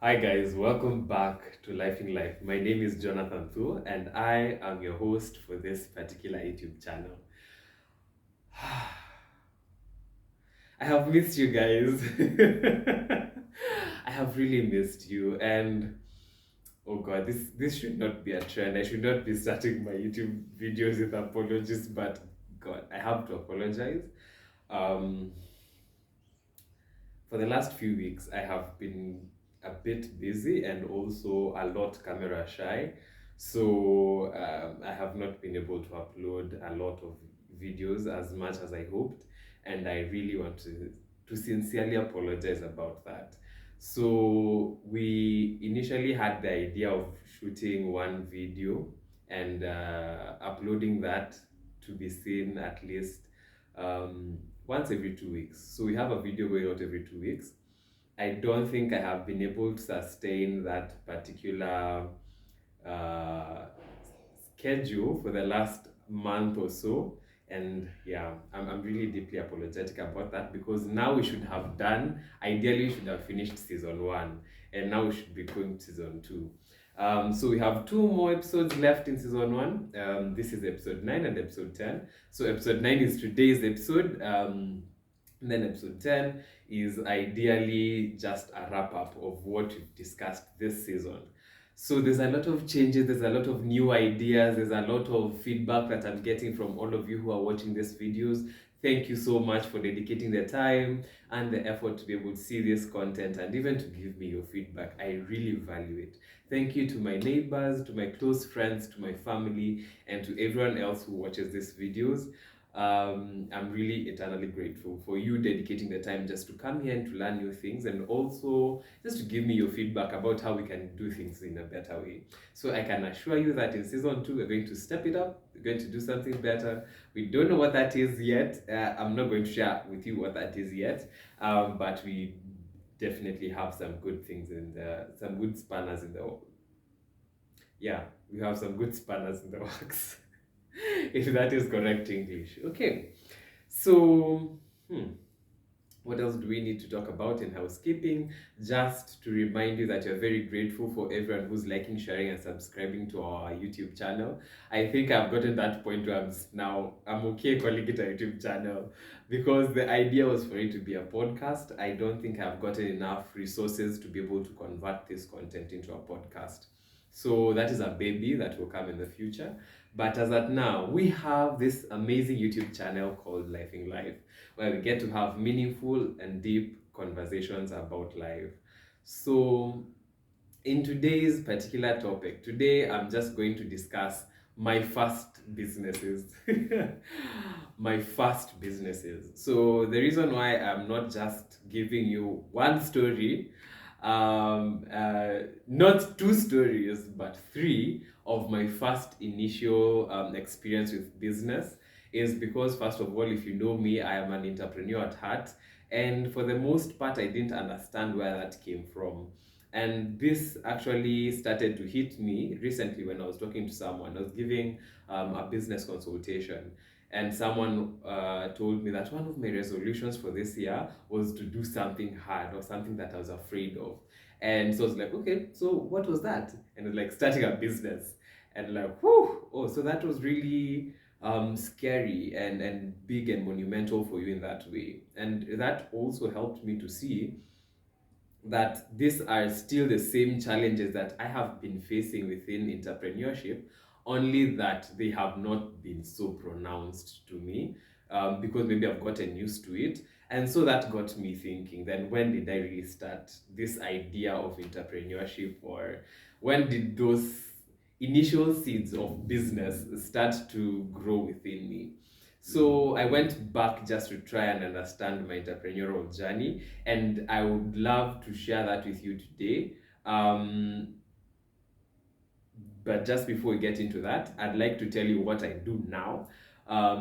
Hi guys, welcome back to Life in Life. My name is Jonathan Thuo and I am your host for this particular YouTube channel. I have missed you guys. I have really missed you and oh god, this should not be a trend. I should not be starting my YouTube videos with apologies, but god, I have to apologize. Um for the last few weeks, I have been a bit busy and also a lot camera shy. So I have not been able to upload a lot of videos as much as I hoped. And I really want to sincerely apologize about that. So we initially had the idea of shooting one video and uploading that to be seen at least um, once every 2 weeks. So we have a video going out every 2 weeks. I don't think I have been able to sustain that particular uh, schedule for the last month or so. And yeah, I'm really deeply apologetic about that because now we should have done, ideally, we should have finished season one, and now we should be going to season two. So we have two more episodes left in season one. This is episode 9 and episode 10. So episode 9 is today's episode. And then episode 10 is ideally just a wrap up of what we've discussed this season. So there's a lot of changes, there's a lot of new ideas, there's a lot of feedback that I'm getting from all of you who are watching these videos. Thank you so much for dedicating the time and the effort to be able to see this content and even to give me your feedback. I really value it. Thank you to my neighbors, to my close friends, to my family, and to everyone else who watches these videos. I'm really eternally grateful for you dedicating the time just to come here and to learn new things and also just to give me your feedback about how we can do things in a better way. So I can assure you that in season 2, we're going to step it up. We're going to do something better. We don't know what that is yet. I'm not going to share with you what that is yet, but we definitely have some good things and some good spanners in the yeah, we have some good spanners in the works. If that is correct English. Okay, so what else do we need to talk about in housekeeping? Just to remind you that you're very grateful for everyone who's liking, sharing, and subscribing to our YouTube channel. I think I've gotten that point where I'm okay calling it a YouTube channel because the idea was for it to be a podcast. I don't think I've gotten enough resources to be able to convert this content into a podcast. So that is a baby that will come in the future. But as at now, we have this amazing YouTube channel called Life in Life, where we get to have meaningful and deep conversations about life. So in today's particular topic, today I'm just going to discuss my first businesses. My first businesses. So the reason why I'm not just giving you one story, not two stories, but three of my first initial experience with business is because, first of all, if you know me, I am an entrepreneur at heart. And for the most part, I didn't understand where that came from. And this actually started to hit me recently when I was talking to someone. I was giving a business consultation, and someone told me that one of my resolutions for this year was to do something hard or something that I was afraid of. And so I was like, okay, so what was that? And it was like starting a business. And like, whew, oh, so that was really scary and big and monumental for you in that way. And that also helped me to see that these are still the same challenges that I have been facing within entrepreneurship, only that they have not been so pronounced to me because maybe I've gotten used to it. And so that got me thinking, then when did I really start this idea of entrepreneurship, or when did those initial seeds of business start to grow within me? So I went back just to try and understand my entrepreneurial journey, and I would love to share that with you today. But just before we get into that, I'd like to tell you what I do now,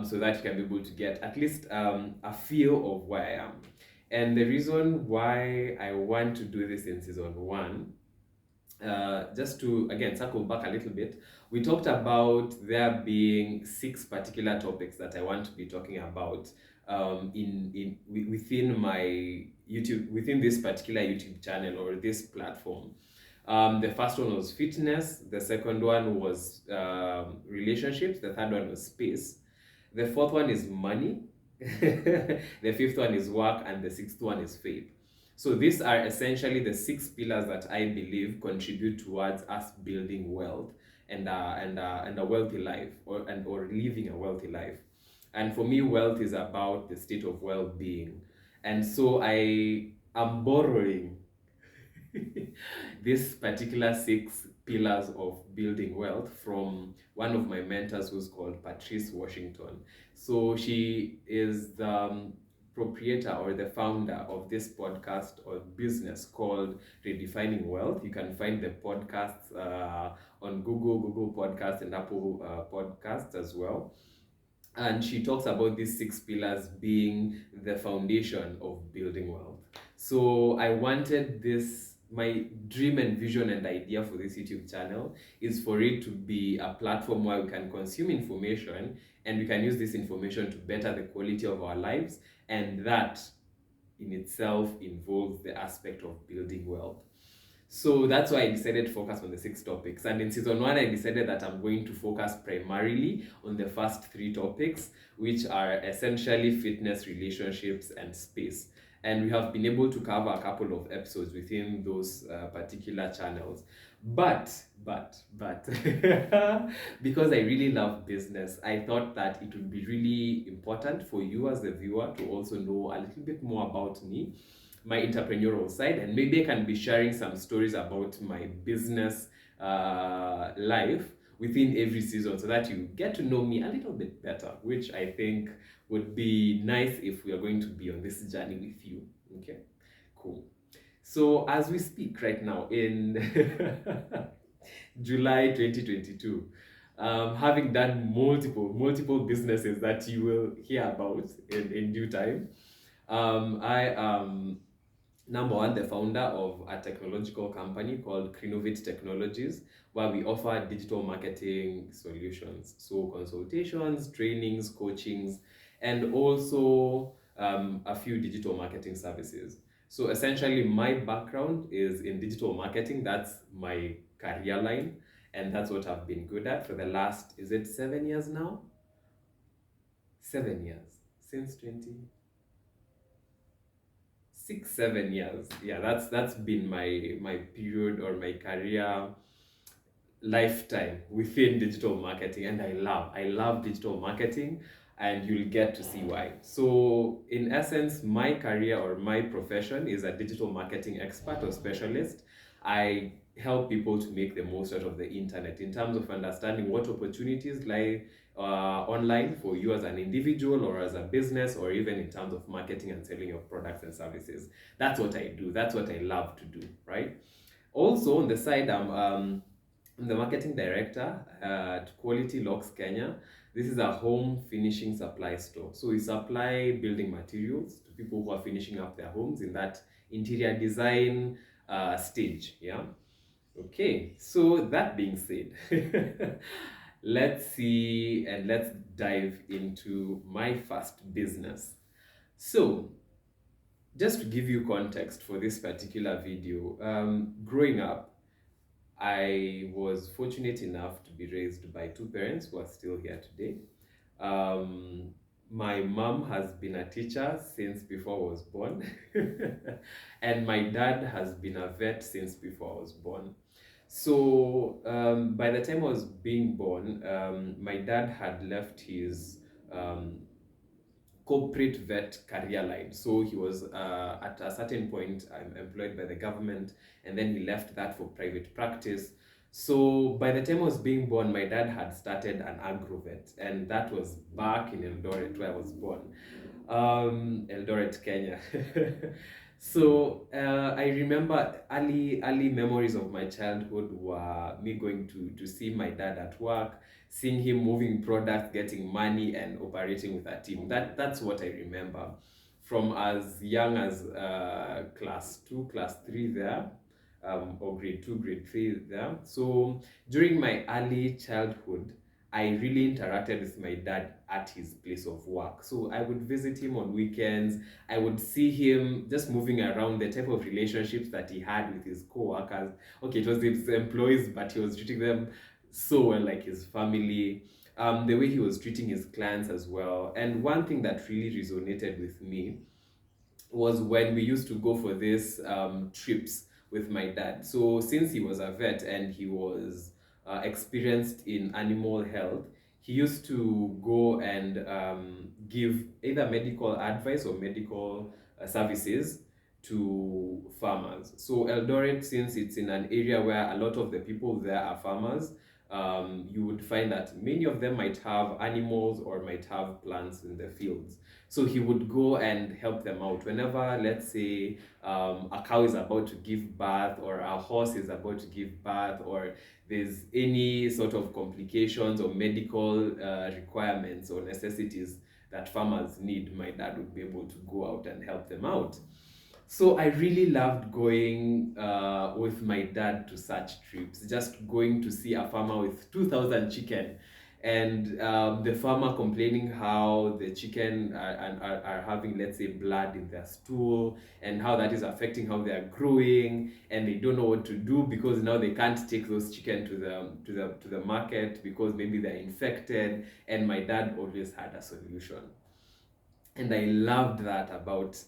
so that you can be able to get at least a feel of where I am. And the reason why I want to do this in season one, just to again circle back a little bit, we talked about there being 6 particular topics that I want to be talking about within my YouTube, within this particular YouTube channel or this platform. The first one was fitness, the second one was relationships, the third one was space, the fourth one is money, the fifth one is work, and the sixth one is faith. So these are essentially the 6 pillars that I believe contribute towards us building wealth and a wealthy life, or living a wealthy life. And for me, wealth is about the state of well-being. And so I am borrowing this particular 6 pillars of building wealth from one of my mentors who's called Patrice Washington. So she is the proprietor or the founder of this podcast or business called Redefining Wealth. You can find the podcasts on Google Podcasts and Apple Podcasts as well. And she talks about these 6 pillars being the foundation of building wealth. So I wanted this, my dream and vision and idea for this YouTube channel is for it to be a platform where we can consume information and we can use this information to better the quality of our lives, and that in itself involves the aspect of building wealth. So that's why I decided to focus on the 6 topics. And in season 1, I decided that I'm going to focus primarily on the first 3 topics, which are essentially fitness, relationships, and space. And we have been able to cover a couple of episodes within those particular channels. But, because I really love business, I thought that it would be really important for you as the viewer to also know a little bit more about me, my entrepreneurial side, and maybe I can be sharing some stories about my business life within every season so that you get to know me a little bit better, which I think would be nice if we are going to be on this journey with you. Okay, cool. So as we speak right now in July 2022, having done multiple businesses that you will hear about in due time, I am number one, the founder of a technological company called Crinovate Technologies, where we offer digital marketing solutions. So consultations, trainings, coachings, and also a few digital marketing services. So essentially my background is in digital marketing. That's my career line. And that's what I've been good at for the last, is it 7 years now? 7 years, since 6-7 years. Yeah, that's been my period or my career lifetime within digital marketing, and I love digital marketing, and you'll get to see why. So in essence, my career or my profession is a digital marketing expert or specialist. I help people to make the most out of the internet in terms of understanding what opportunities lie online for you as an individual or as a business, or even in terms of marketing and selling your products and services. That's what I do. That's what I love to do, right? Also on the side, I'm the marketing director at Quality Locks Kenya. This is a home finishing supply store. So we supply building materials to people who are finishing up their homes in that interior design stage. Yeah. Okay. So that being said, let's see and let's dive into my first business. So just to give you context for this particular video, growing up, I was fortunate enough to be raised by 2 parents who are still here today. My mom has been a teacher since before I was born, and my dad has been a vet since before I was born. So by the time I was being born, my dad had left his corporate vet career line. So he was at a certain point employed by the government, and then he left that for private practice. So by the time I was being born, my dad had started an agrovet, and that was back in Eldoret where I was born, Eldoret, Kenya. So I remember early memories of my childhood were me going to see my dad at work, seeing him moving products, getting money, and operating with a team. That's what I remember from as young as class 2, class 3 there, or grade 2, grade 3 there. So during my early childhood, I really interacted with my dad at his place of work. So I would visit him on weekends. I would see him just moving around, the type of relationships that he had with his co-workers. Okay, it was his employees, but he was treating them so well, like his family. The way he was treating his clients as well. And one thing that really resonated with me was when we used to go for these trips with my dad. So since he was a vet and he was experienced in animal health, he used to go and give either medical advice or medical services to farmers. So Eldoret, since it's in an area where a lot of the people there are farmers, you would find that many of them might have animals or might have plants in the fields. So he would go and help them out. Whenever, let's say, a cow is about to give birth, or a horse is about to give birth, or there's any sort of complications or medical requirements or necessities that farmers need, my dad would be able to go out and help them out. So I really loved going with my dad to such trips, just going to see a farmer with 2,000 chicken, and the farmer complaining how the chicken are having, let's say, blood in their stool, and how that is affecting how they are growing, and they don't know what to do because now they can't take those chicken to the market because maybe they're infected, and my dad always had a solution. And I loved that about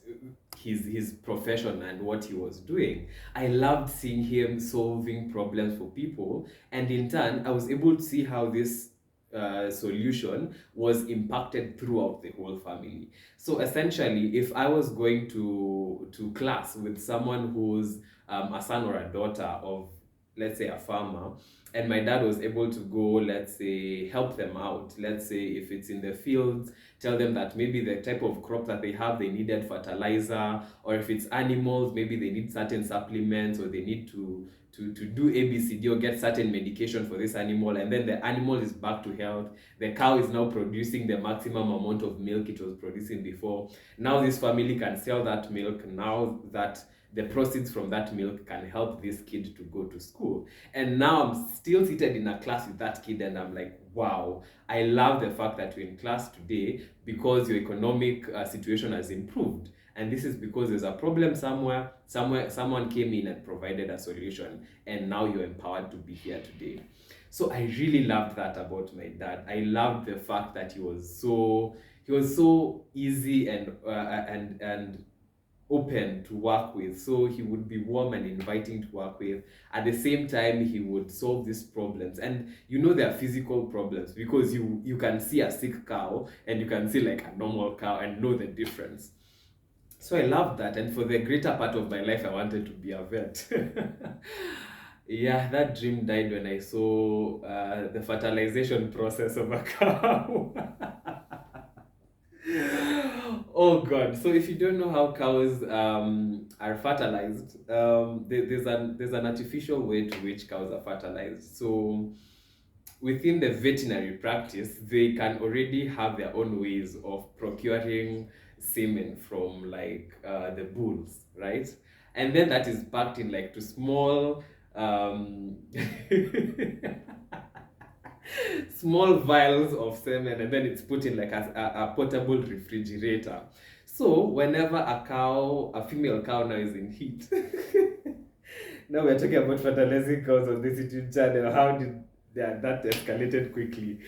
his profession and what he was doing. I loved seeing him solving problems for people, and in turn I was able to see how this solution was impacted throughout the whole family. So essentially, if I was going to class with someone who's a son or a daughter of, let's say, a farmer, and my dad was able to go, let's say, help them out, let's say if it's in the fields, tell them that maybe the type of crop that they have, they needed fertilizer, or if it's animals, maybe they need certain supplements, or they need to do ABCD or get certain medication for this animal, and then the animal is back to health. The cow is now producing the maximum amount of milk it was producing before. Now this family can sell that milk, now that the proceeds from that milk can help this kid to go to school. And now I'm still seated in a class with that kid, and I'm like, wow, I love the fact that you're in class today because your economic situation has improved. And this is because there's a problem somewhere, someone came in and provided a solution, and now you're empowered to be here today. So I really loved that about my dad. I loved the fact that he was so easy and open to work with. So he would be warm and inviting to work with. At the same time, he would solve these problems. And there are physical problems because you can see a sick cow and you can see like a normal cow and know the difference. So I loved that. And for the greater part of my life, I wanted to be a vet. Yeah, that dream died when I saw the fertilization process of a cow. Oh God! So if you don't know how cows are fertilized, there's an artificial way to which cows are fertilized. So within the veterinary practice, they can already have their own ways of procuring semen from like the bulls, right? And then that is packed in like to small small vials of semen, and then it's put in like a portable refrigerator. So whenever a female cow now is in heat, now we're talking about fertilizing cows on this YouTube channel. How did that escalated quickly?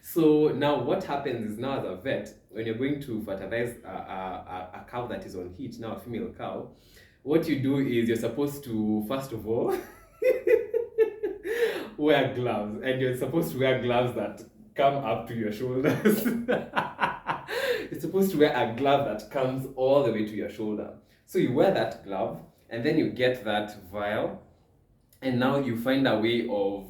So now what happens is, now as a vet, when you're going to fertilize a cow that is on heat, now a female cow, what you do is you're supposed to, first of all, wear gloves, and you're supposed to wear gloves that come up to your shoulders. You're supposed to wear a glove that comes all the way to your shoulder. So you wear that glove, and then you get that vial, and now you find a way of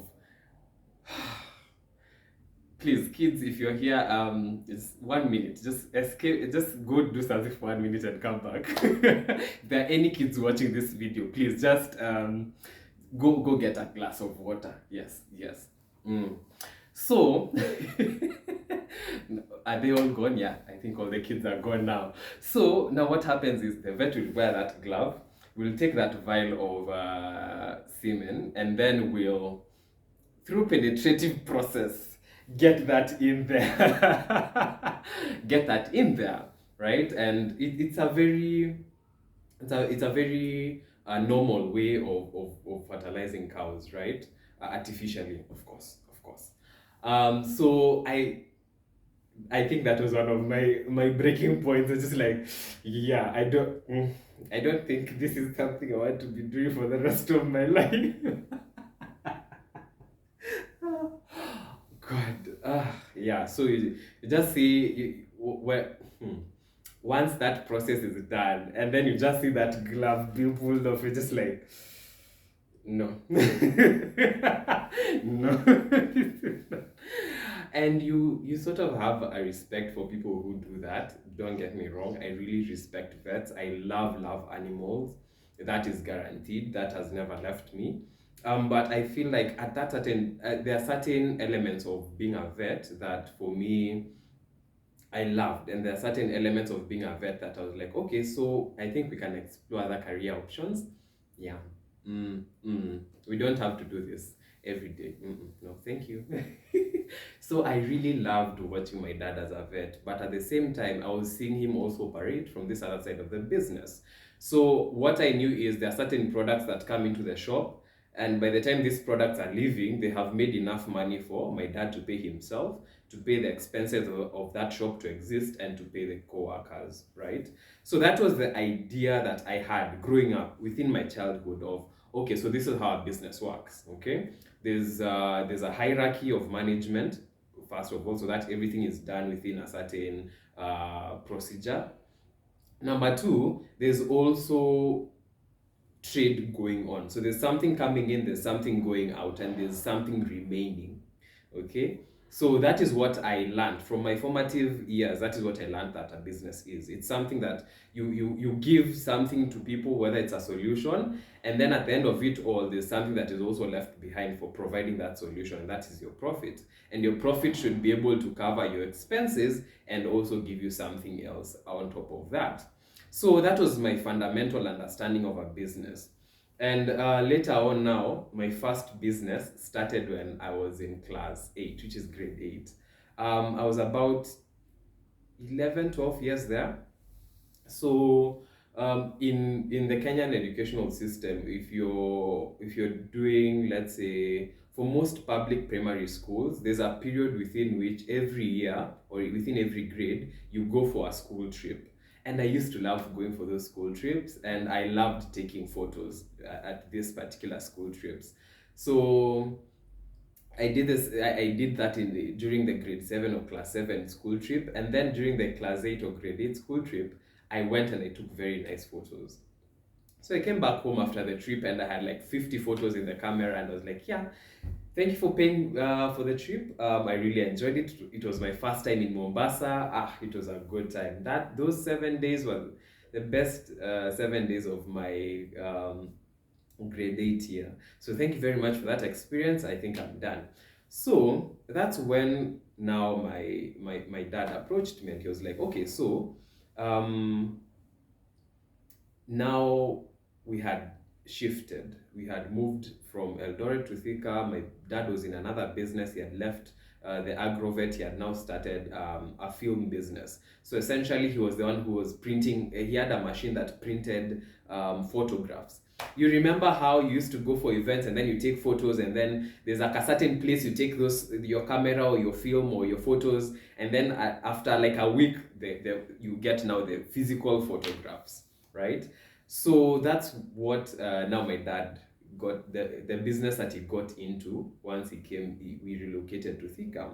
please, kids, if you're here, it's 1 minute. Just escape. Just go do something for 1 minute and come back. If there are any kids watching this video, please just go get a glass of water. Yes. So, are they all gone? Yeah, I think all the kids are gone now. So now what happens is the vet will wear that glove. We'll take that vial of semen, and then we'll through penetrative process, get that in there. Get that in there, right? And it's a very it's a very normal way of fertilizing cows, right? Artificially, of course, of course. So I think that was one of my breaking points. It's just like, yeah, I don't think this is something I want to be doing for the rest of my life. God, yeah. So you just see where once that process is done, and then you just see that glove being pulled off, you're just like, no, no. And you sort of have a respect for people who do that. Don't get me wrong. I really respect vets. I love animals. That is guaranteed. That has never left me. But I feel like at that certain there are certain elements of being a vet that for me I loved, and there are certain elements of being a vet that I was like, okay, so I think we can explore other career options. Yeah. We don't have to do this every day. No, thank you. So I really loved watching my dad as a vet, but at the same time, I was seeing him also operate from this other side of the business. So what I knew is there are certain products that come into the shop, and by the time these products are leaving, they have made enough money for my dad to pay himself, to pay the expenses of that shop to exist, and to pay the co-workers, right? So that was the idea that I had growing up within my childhood of, okay, so this is how a business works, okay? There's a hierarchy of management, first of all, so that everything is done within a certain procedure. Number two, there's also trade going on. So there's something coming in, there's something going out, and there's something remaining. Okay? So that is what I learned from my formative years. That is what I learned that a business is. It's something that you give something to people, whether it's a solution, and then at the end of it all, there's something that is also left behind for providing that solution, and that is your profit. And your profit should be able to cover your expenses and also give you something else on top of that. So that was my fundamental understanding of a business. And later on now, my first business started when I was in class 8, which is grade 8. I was about 11, 12 years there. So in the Kenyan educational system, if you're doing, let's say, for most public primary schools, there's a period within which every year or within every grade you go for a school trip. And I used to love going for those school trips, and I loved taking photos at these particular school trips. So I did that during the grade 7 or class 7 school trip, and then during the class 8 or grade 8 school trip, I went and I took very nice photos. So I came back home after the trip and I had like 50 photos in the camera, and I was like, yeah, thank you for paying for the trip. I really enjoyed it. It was my first time in Mombasa. It was a good time. Those 7 days were the best 7 days of my grade 8 year. So thank you very much for that experience. I think I'm done. So that's when now my dad approached me and he was like, okay, so um, now we had shifted. We had moved from Eldoret to Thika. My dad was in another business. He had left the agrovet. He had now started a film business. So essentially, he was the one who was printing. He had a machine that printed photographs. You remember how you used to go for events and then you take photos, and then there's like a certain place you take your camera or your film or your photos, and then after like a week, you get now the physical photographs, right? So that's what now my dad got, the business that he got into once we relocated to Thika.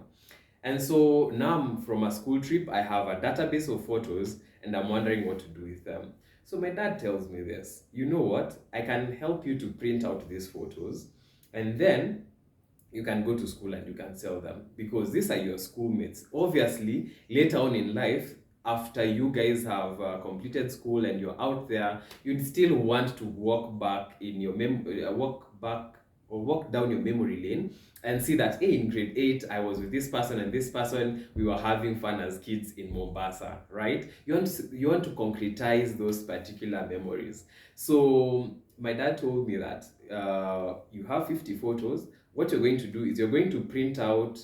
And so now from a school trip, I have a database of photos and I'm wondering what to do with them. So my dad tells me this, you know what? I can help you to print out these photos, and then you can go to school and you can sell them, because these are your schoolmates. Obviously, later on in life, after you guys have completed school and you're out there, you'd still want to walk back in your walk back or walk down your memory lane and see that, hey, in grade 8 I was with this person and this person, we were having fun as kids in Mombasa, right? You want to concretize those particular memories. So my dad told me that you have 50 photos, what you're going to do is you're going to print out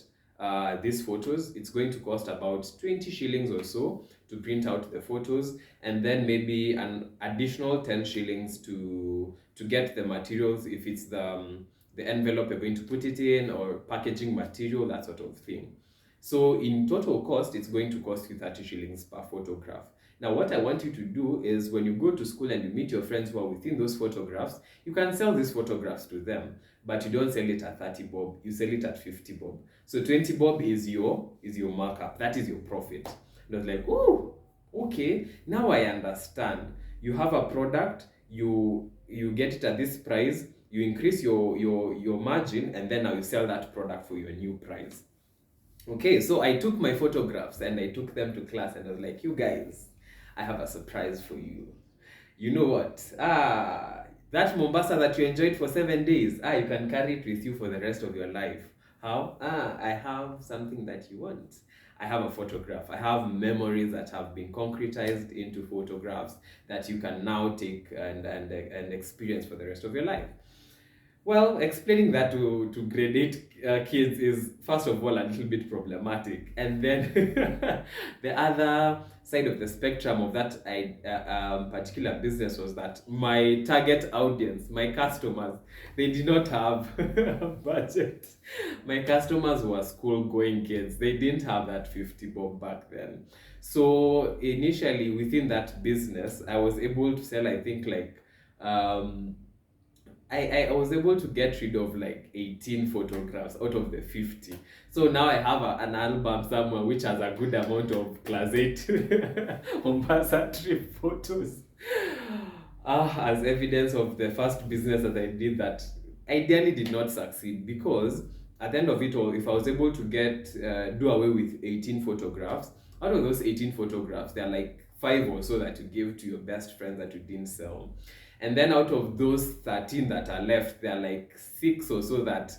these photos. It's going to cost about 20 shillings or so to print out the photos, and then maybe an additional 10 shillings to get the materials, if it's the envelope you're going to put it in, or packaging material, that sort of thing. So in total cost, it's going to cost you 30 shillings per photograph. Now, what I want you to do is when you go to school and you meet your friends who are within those photographs, you can sell these photographs to them, but you don't sell it at 30 bob, you sell it at 50 bob. So 20 bob is your markup, that is your profit. And I was like, oh, okay, now I understand. You have a product, you get it at this price, you increase your margin, and then now you sell that product for your new price. Okay, so I took my photographs and I took them to class, and I was like, you guys, I have a surprise for you. You know what? That Mombasa that you enjoyed for 7 days, you can carry it with you for the rest of your life. How? I have something that you want. I have a photograph. I have memories that have been concretized into photographs that you can now take and experience for the rest of your life. Well, explaining that to grade 8 kids is, first of all, a little bit problematic. And then the other side of the spectrum of that particular business was that my target audience, my customers, they did not have a budget. My customers were school-going kids. They didn't have that 50 bob back then. So initially, within that business, I was able to sell, I think, like... I was able to get rid of like 18 photographs out of the 50. So now I have an album somewhere which has a good amount of class 8 Mombasa trip photos. As evidence of the first business that I did that ideally did not succeed, because at the end of it all, if I was able to do away with 18 photographs, out of those 18 photographs, there are like 5 or so that you give to your best friends that you didn't sell. And then out of those 13 that are left, there are like 6 or so that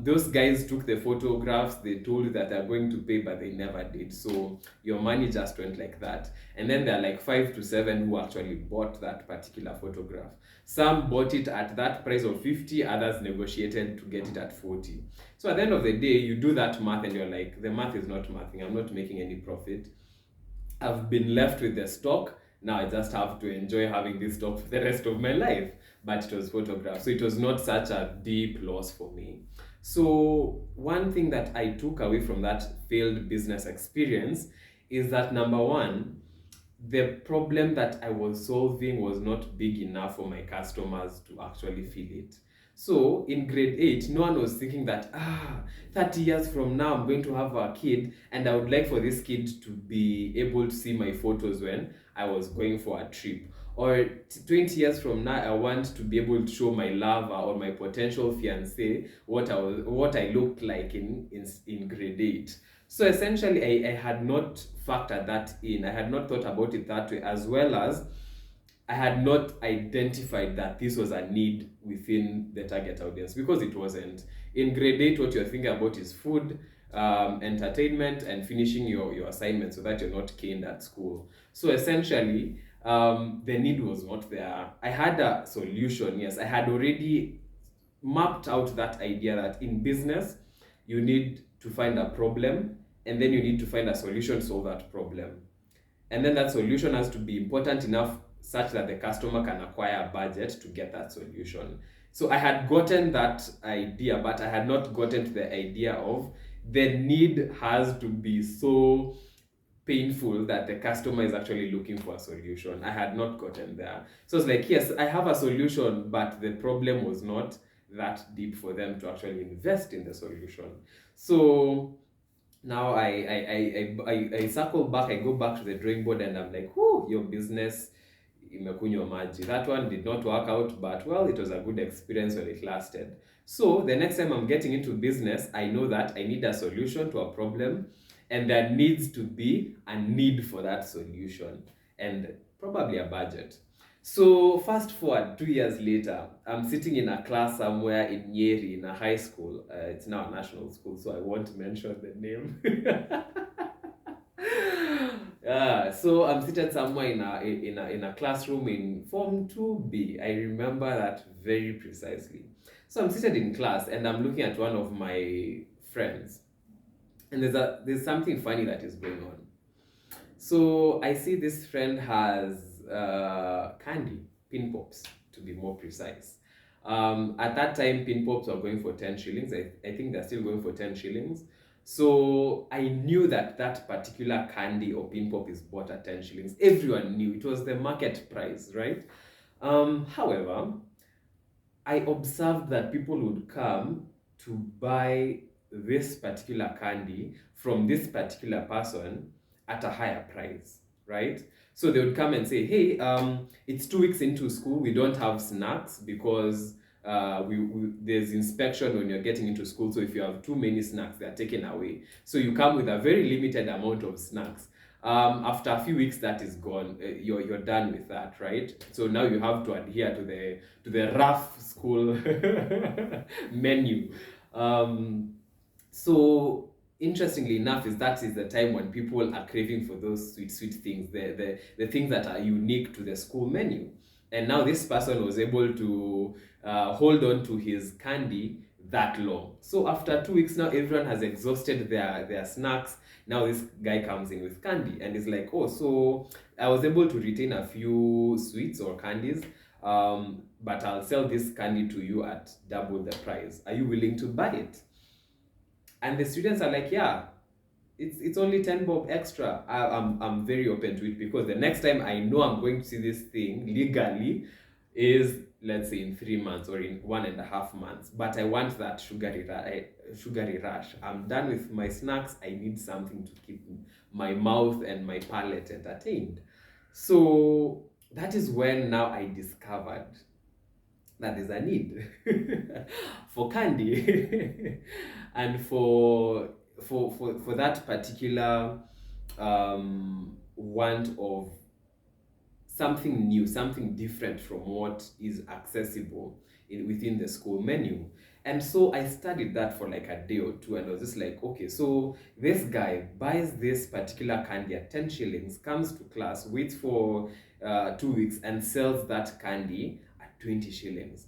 those guys took the photographs, they told you that they're going to pay, but they never did. So your money just went like that. And then there are like 5 to 7 who actually bought that particular photograph. Some bought it at that price of 50, others negotiated to get it at 40. So at the end of the day, you do that math and you're like, the math is not mathing, I'm not making any profit. I've been left with the stock. Now I just have to enjoy having this stock for the rest of my life. But it was photographs, so it was not such a deep loss for me. So one thing that I took away from that failed business experience is that, number one, the problem that I was solving was not big enough for my customers to actually feel it. So in grade 8, no one was thinking that 30 years from now I'm going to have a kid, and I would like for this kid to be able to see my photos when I was going for a trip. Or 20 years from now, I want to be able to show my lover or my potential fiancé what I looked like in grade 8. So essentially, I had not factored that in. I had not thought about it that way, as well as I had not identified that this was a need within the target audience, because it wasn't. In grade 8, what you're thinking about is food, entertainment, and finishing your assignment so that you're not caned at school. So essentially, the need was not there. I had a solution, yes. I had already mapped out that idea that in business, you need to find a problem, and then you need to find a solution to solve that problem. And then that solution has to be important enough such that the customer can acquire a budget to get that solution. So I had gotten that idea, but I had not gotten to the idea of the need has to be so painful that the customer is actually looking for a solution. I had not gotten there. So it's like, yes, I have a solution, but the problem was not that deep for them to actually invest in the solution. So now I circle back, I go back to the drawing board, and I'm like, whoo, your business imekunywa maji. That one did not work out, but well, it was a good experience when it lasted. So the next time I'm getting into business, I know that I need a solution to a problem, and there needs to be a need for that solution, and probably a budget. So fast forward 2 years later, I'm sitting in a class somewhere in Nyeri, in a high school. It's now a national school, so I won't mention the name. So I'm seated somewhere in a classroom in Form 2B. I remember that very precisely. So I'm seated in class and I'm looking at one of my friends, and there's something funny that is going on. So I see this friend has candy, pin pops, to be more precise. At that time, pin pops were going for 10 shillings. I think they're still going for 10 shillings. So I knew that that particular candy or pin pop is bought at 10 shillings. Everyone knew it was the market price, right? However, I observed that people would come to buy this particular candy from this particular person at a higher price, right? So they would come and say, hey, it's 2 weeks into school, we don't have snacks because there's inspection when you're getting into school. So if you have too many snacks, they're taken away. So you come with a very limited amount of snacks. After a few weeks, that is gone. You're done with that, right? So now you have to adhere to the rough school menu. So interestingly enough, that is the time when people are craving for those sweet things, the things that are unique to the school menu. And now this person was able to hold on to his candy that long. So after 2 weeks now, everyone has exhausted their snacks. Now this guy comes in with candy and is like, oh, so I was able to retain a few sweets or candies, but I'll sell this candy to you at double the price. Are you willing to buy it? And the students are like, yeah, it's only 10 bob extra. I'm very open to it, because the next time I know I'm going to see this thing legally is, let's say, in 3 months or in 1.5 months. But I want that sugary rush. I'm done with my snacks. I need something to keep my mouth and my palate entertained. So that is when now I discovered that there's a need for candy and for that particular want of something new, something different from what is accessible within the school menu. And so I studied that for like a day or two, and I was just like, okay, so this guy buys this particular candy at 10 shillings, comes to class, waits for 2 weeks, and sells that candy at 20 shillings.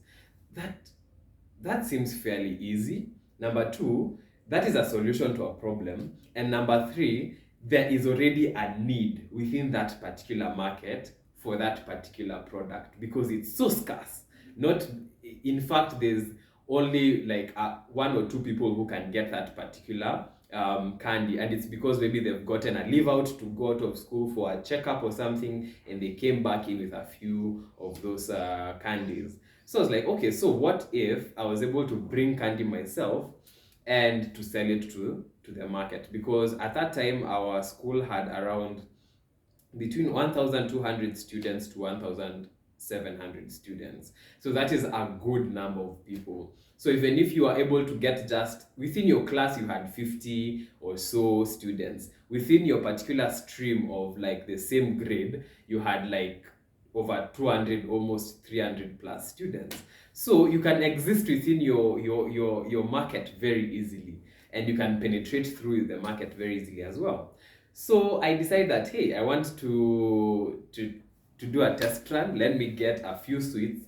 That seems fairly easy. Number two, that is a solution to a problem. And number three, there is already a need within that particular market for that particular product because it's so scarce. Not, in fact, there's only like one or two people who can get that particular candy, and it's because maybe they've gotten a leave out to go out of school for a checkup or something, and they came back in with a few of those candies. So I was like, okay, so what if I was able to bring candy myself and to sell it to the market? Because at that time, our school had around between 1,200 students to 1,700 students. So that is a good number of people. So even if you are able to get just within your class, you had 50 or so students. Within your particular stream of like the same grade, you had like over 200, almost 300 plus students. So you can exist within your market very easily, and you can penetrate through the market very easily as well. So I decided that, hey, I want to do a test run. Let me get a few sweets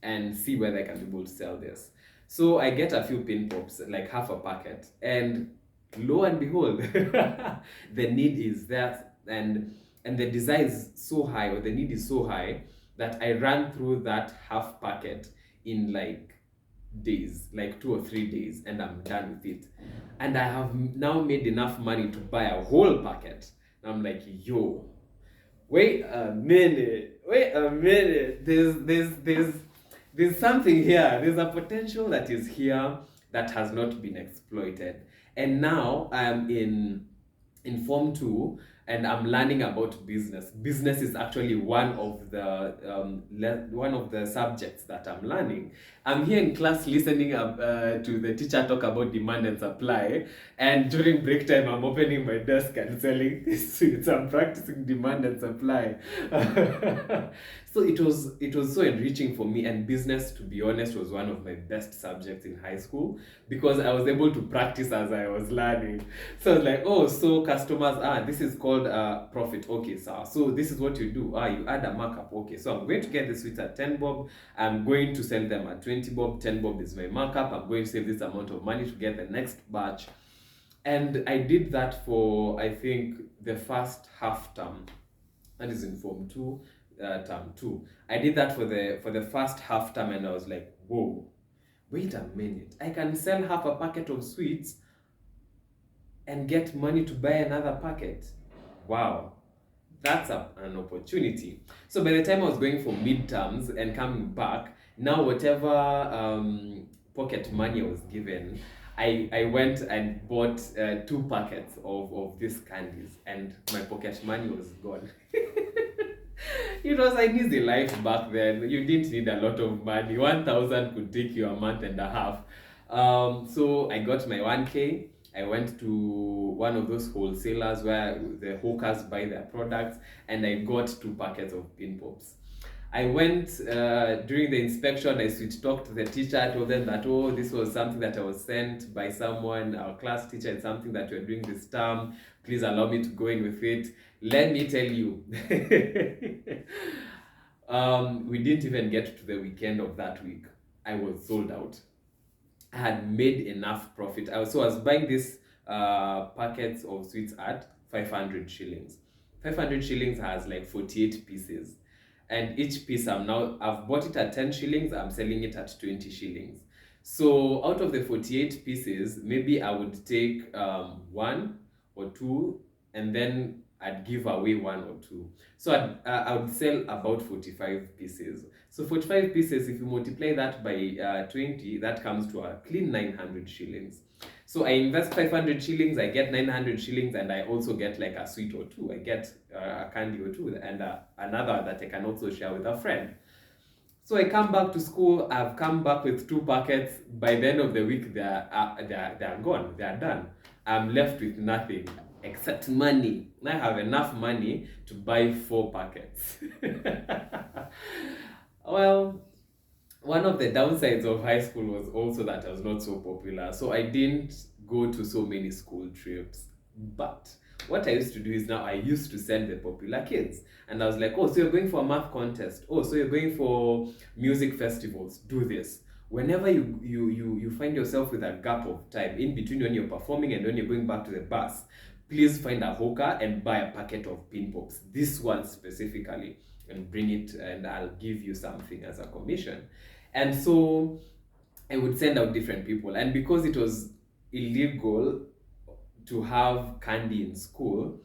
and see whether I can be able to sell this. So I get a few pin pops, like half a packet, and lo and behold, the need is there, and the desire is so high, or the need is so high, that I ran through that half packet in like days, like 2 or 3 days, and I'm done with it. And I have now made enough money to buy a whole packet. And I'm like, yo, wait a minute. There's something here. There's a potential that is here that has not been exploited. And now I'm in Form 2, and I'm learning about business. Business is actually one of the subjects that I'm learning. I'm here in class listening to the teacher talk about demand and supply, and during break time, I'm opening my desk and selling sweets. I'm practicing demand and supply. So it was so enriching for me, and business, to be honest, was one of my best subjects in high school because I was able to practice as I was learning. So I was like, oh, so customers, this is called called profit. Okay, so this is what you do. You add a markup. Okay, so I'm going to get the sweets at 10 bob. I'm going to sell them at 20 bob. 10 bob is my markup. I'm going to save this amount of money to get the next batch. And I did that for, I think, the first half term. That is in Form 2, term 2. I did that for the first half term, and I was like, whoa, wait a minute. I can sell half a packet of sweets and get money to buy another packet. Wow, that's an opportunity. So by the time I was going for midterms and coming back, now whatever pocket money I was given, I went and bought 2 packets of these candies, and my pocket money was gone. It was an easy life back then. You didn't need a lot of money. 1,000 could take you a month and a half. So I got my 1K. I went to one of those wholesalers where the hawkers buy their products, and I got 2 packets of pin pops. I went during the inspection, I sweet talked to the teacher, told them that, oh, this was something that I was sent by someone, our class teacher, it's something that we're doing this term. Please allow me to go in with it. Let me tell you, we didn't even get to the weekend of that week. I was sold out. I had made enough profit. I was buying these packets of sweets at 500 shillings. 500 shillings has like 48 pieces. And each piece I've bought it at 10 shillings, I'm selling it at 20 shillings. So out of the 48 pieces, maybe I would take 1 or 2, and then I'd give away 1 or 2. So I would sell about 45 pieces. So 45 pieces, if you multiply that by 20, that comes to a clean 900 shillings. So I invest 500 shillings, I get 900 shillings, and I also get like a sweet or 2. I get a candy or 2, and another that I can also share with a friend. So I come back to school, I've come back with 2 packets. By the end of the week, they're gone, they're done. I'm left with nothing except money. I have enough money to buy 4 packets. Well, one of the downsides of high school was also that I was not so popular. So I didn't go to so many school trips. But what I used to do is now I used to send the popular kids. And I was like, oh, so you're going for a math contest. Oh, so you're going for music festivals. Do this. Whenever you find yourself with a gap of time in between when you're performing and when you're going back to the bus, please find a hawker and buy a packet of pin pops. This one specifically. And bring it, and I'll give you something as a commission. And so I would send out different people. And because it was illegal to have candy in school,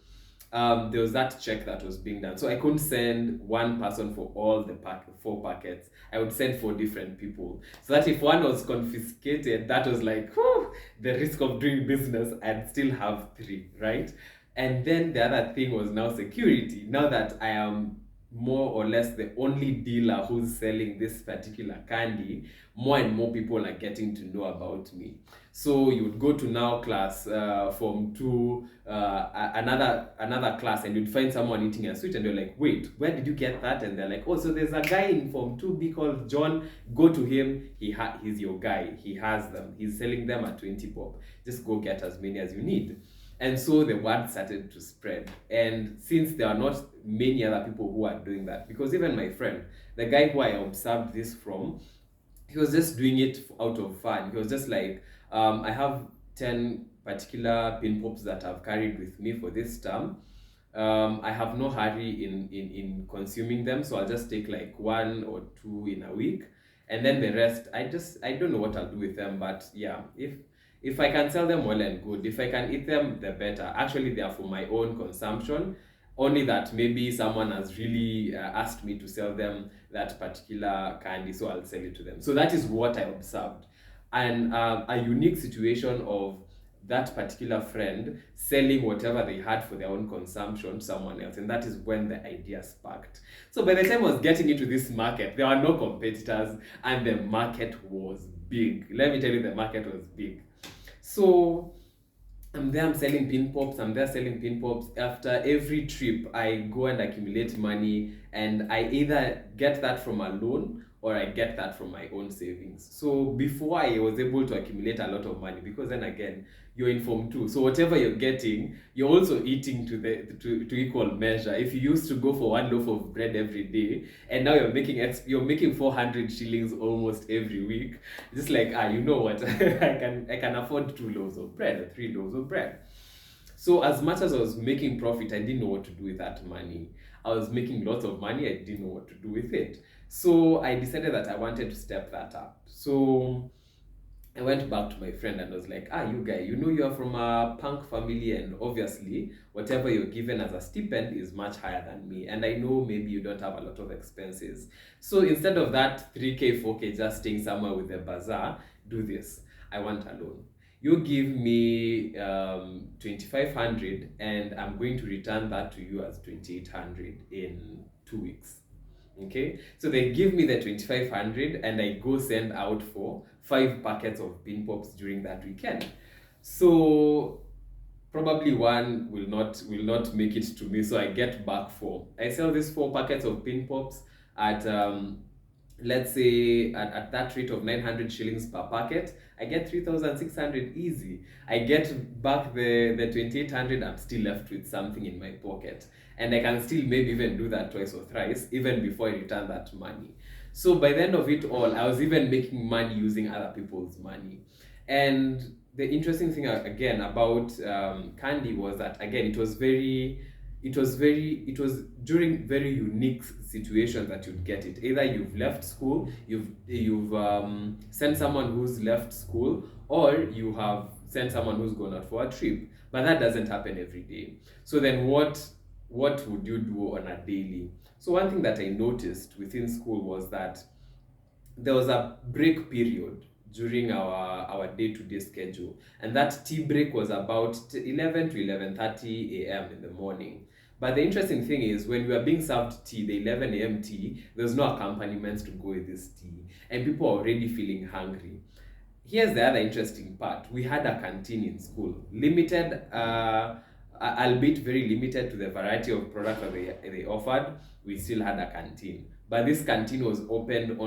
there was that check that was being done. So I couldn't send one person for all the 4 packets. I would send 4 different people. So that if one was confiscated, that was like, whew, the risk of doing business, I'd still have 3, right? And then the other thing was now security. Now that I am more or less the only dealer who's selling this particular candy, more and more people are getting to know about me. So you would go to now class Form 2, another class, and you'd find someone eating a sweet, and you're like, wait, where did you get that? And they're like, oh, so there's a guy in Form 2B called John. Go to him. He's your guy. He has them. He's selling them at 20 bob. Just go get as many as you need. And so the word started to spread. And since there are not many other people who are doing that, because even my friend, the guy who I observed this from, he was just doing it out of fun. He was just like, I have 10 particular pin pops that I've carried with me for this term. I have no hurry in consuming them, so I'll just take like 1 or 2 in a week. And then the rest, I don't know what I'll do with them, but yeah, if I can sell them, well and good. If I can eat them, the better. Actually, they are for my own consumption. Only that maybe someone has really asked me to sell them that particular candy, so I'll sell it to them. So that is what I observed. And a unique situation of that particular friend selling whatever they had for their own consumption to someone else. And that is when the idea sparked. So by the time I was getting into this market, there were no competitors, and the market was big. Let me tell you, the market was big. So I'm selling pin pops. After every trip, I go and accumulate money, and I either get that from a loan or I get that from my own savings. So before I was able to accumulate a lot of money, because then again, you're in form 2. So whatever you're getting, you're also eating to equal measure. If you used to go for one loaf of bread every day, and now you're making 400 shillings almost every week, just like, you know what, I can afford 2 loaves of bread or 3 loaves of bread. So as much as I was making profit, I didn't know what to do with that money. I was making lots of money, I didn't know what to do with it. So I decided that I wanted to step that up. So I went back to my friend and was like, you guy, you know you're from a punk family, and obviously whatever you're given as a stipend is much higher than me. And I know maybe you don't have a lot of expenses. So instead of that 3K, 4K just staying somewhere with a bazaar, do this. I want a loan. You give me 2,500 and I'm going to return that to you as 2,800 in 2 weeks. Okay, so they give me the 2,500 and I go send out for 5 packets of pin pops during that weekend. So probably one will not make it to me, so I get back 4. I sell these 4 packets of pin pops at let's say at that rate of 900 shillings per packet. I get 3,600 easy. I get back the 2,800, I'm still left with something in my pocket. And I can still maybe even do that twice or thrice, even before I return that money. So by the end of it all, I was even making money using other people's money. And the interesting thing again about candy was that, again, it was during very unique situations that you'd get it. Either you've left school, you've sent someone who's left school, or you have sent someone who's gone out for a trip. But that doesn't happen every day. So then what would you do on a daily? So one thing that I noticed within school was that there was a break period during our day-to-day schedule, and that tea break was about 11 to 11:30 a.m. in the morning. But the interesting thing is, when we were being served tea, the 11 a.m. tea, there was no accompaniments to go with this tea, and people were already feeling hungry. Here's the other interesting part. We had a canteen in school, limited, albeit very limited to the variety of products that they offered. We still had a canteen, but this canteen was opened on